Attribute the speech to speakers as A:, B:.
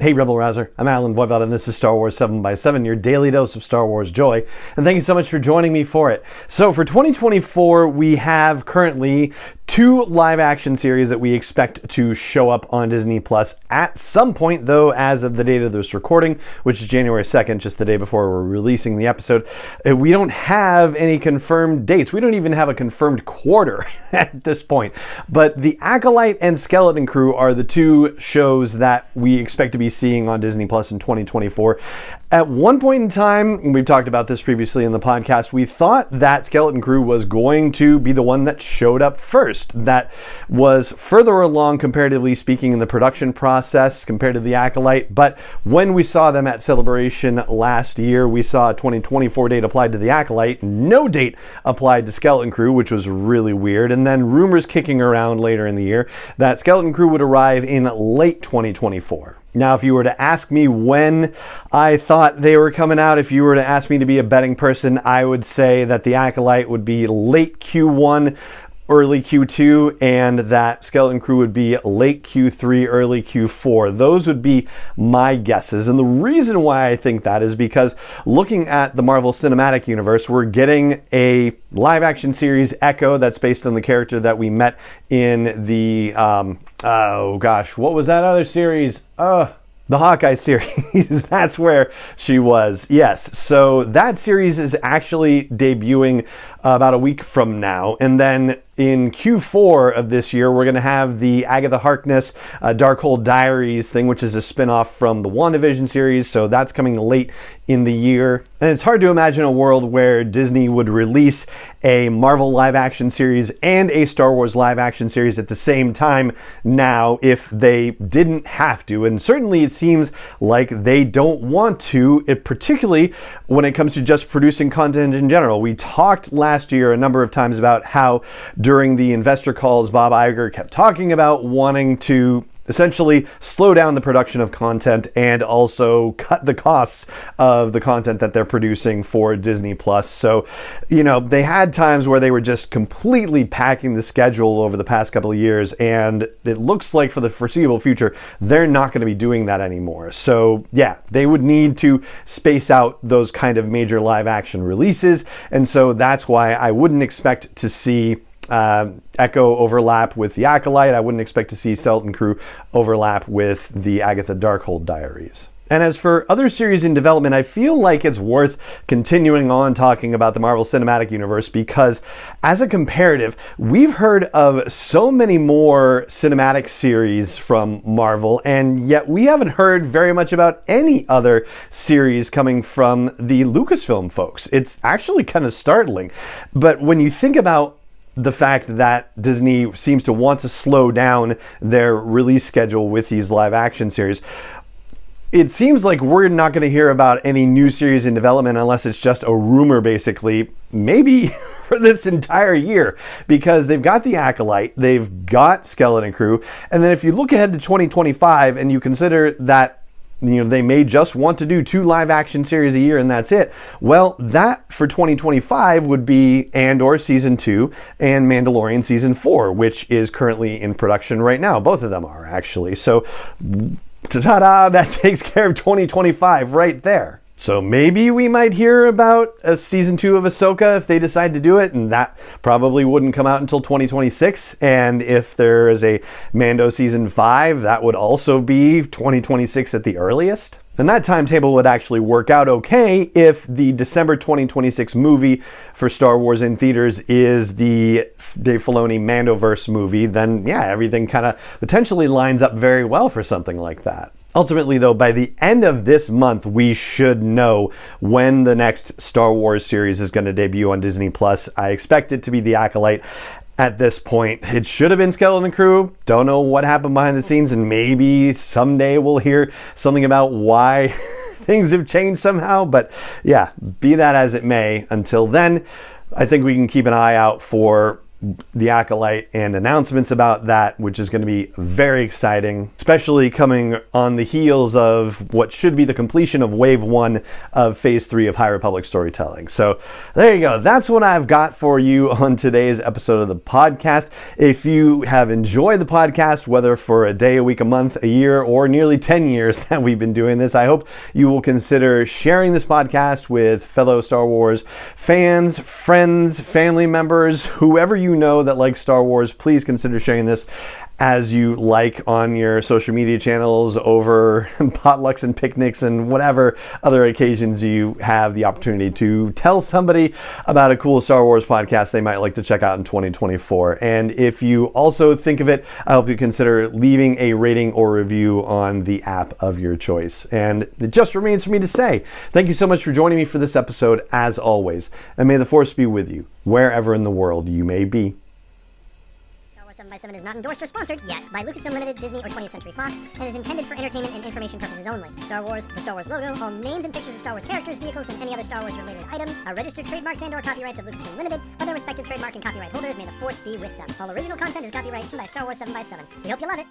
A: Hey Rebel Rouser, I'm Alan Voivod and this is Star Wars 7x7, your daily dose of Star Wars joy, and thank you so much for joining me for it. So for 2024, we have currently 2 live action series that we expect to show up on Disney Plus at some point, though as of the date of this recording, which is January 2nd, just the day before we're releasing the episode, we don't have any confirmed dates. We don't even have a confirmed quarter at this point. But The Acolyte and Skeleton Crew are the 2 shows that we expect to be seeing on Disney Plus in 2024. At one point in time, and we've talked about this previously in the podcast, we thought that Skeleton Crew was going to be the one that showed up first, that was further along, comparatively speaking, in the production process compared to The Acolyte. But when we saw them at Celebration last year, we saw a 2024 date applied to The Acolyte, no date applied to Skeleton Crew, which was really weird. And then rumors kicking around later in the year that Skeleton Crew would arrive in late 2024. Now, if you were to ask me when I thought they were coming out, if you were to ask me to be a betting person, I would say that The Acolyte would be late Q1, early Q2, and that Skeleton Crew would be late Q3, early Q4. Those would be my guesses. And the reason why I think that is because looking at the Marvel Cinematic Universe, we're getting a live action series, Echo, that's based on the character that we met in the, what was that other series? The Hawkeye series. That's where she was. Yes. So that series is actually debuting about a week from now. And then in Q4 of this year, we're going to have the Agatha Harkness Darkhold Diaries thing, which is a spin-off from the WandaVision series. So that's coming late in the year. And it's hard to imagine a world where Disney would release a Marvel live action series and a Star Wars live action series at the same time now if they didn't have to. And certainly it seems like they don't want to, particularly when it comes to just producing content in general. We talked last year a number of times about how during the investor calls, Bob Iger kept talking about wanting to essentially slow down the production of content and also cut the costs of the content that they're producing for Disney Plus. So, they had times where they were just completely packing the schedule over the past couple of years, and it looks like for the foreseeable future, they're not going to be doing that anymore. So yeah, they would need to space out those kind of major live action releases. And so that's why I wouldn't expect to see Echo overlap with The Acolyte. I wouldn't expect to see Skeleton Crew overlap with the Agatha Darkhold Diaries. And as for other series in development, I feel like it's worth continuing on talking about the Marvel Cinematic Universe because as a comparative, we've heard of so many more cinematic series from Marvel, and yet we haven't heard very much about any other series coming from the Lucasfilm folks. It's actually kind of startling. But when you think about the fact that Disney seems to want to slow down their release schedule with these live action series, it seems like we're not going to hear about any new series in development unless it's just a rumor, basically, maybe for this entire year, because they've got The Acolyte, they've got Skeleton Crew, and then if you look ahead to 2025 and you consider that they may just want to do 2 live action series a year and that's it. Well, that for 2025 would be Andor Season 2 and Mandalorian Season 4, which is currently in production right now. Both of them are actually. So, ta-da, that takes care of 2025 right there. So maybe we might hear about a Season 2 of Ahsoka if they decide to do it, and that probably wouldn't come out until 2026. And if there is a Mando Season 5, that would also be 2026 at the earliest. And that timetable would actually work out okay if the December 2026 movie for Star Wars in theaters is the Dave Filoni Mandoverse movie. Then yeah, everything kind of potentially lines up very well for something like that. Ultimately, though, by the end of this month, we should know when the next Star Wars series is going to debut on Disney Plus. I expect it to be The Acolyte. At this point, it should have been Skeleton Crew. Don't know what happened behind the scenes, and maybe someday we'll hear something about why things have changed somehow. But yeah, be that as it may, until then, I think we can keep an eye out for The Acolyte and announcements about that, which is going to be very exciting, especially coming on the heels of what should be the completion of Wave 1 of Phase 3 of High Republic storytelling. So there you go. That's what I've got for you on today's episode of the podcast. If you have enjoyed the podcast, whether for a day, a week, a month, a year, or nearly 10 years that we've been doing this, I hope you will consider sharing this podcast with fellow Star Wars fans, friends, family members, whoever you know that likes Star Wars. Please consider sharing this as you like on your social media channels, over potlucks and picnics and whatever other occasions you have the opportunity to tell somebody about a cool Star Wars podcast they might like to check out in 2024. And if you also think of it, I hope you consider leaving a rating or review on the app of your choice. And it just remains for me to say thank you so much for joining me for this episode, as always, and may the Force be with you wherever in the world you may be.
B: 7x7 is not endorsed or sponsored yet by Lucasfilm Limited, Disney, or 20th Century Fox, and is intended for entertainment and information purposes only. Star Wars, the Star Wars logo, all names and pictures of Star Wars characters, vehicles, and any other Star Wars related items are registered trademarks and/or copyrights of Lucasfilm Limited, or their respective trademark and copyright holders. May the Force be with them. All original content is copyrighted by Star Wars 7x7. We hope you love it.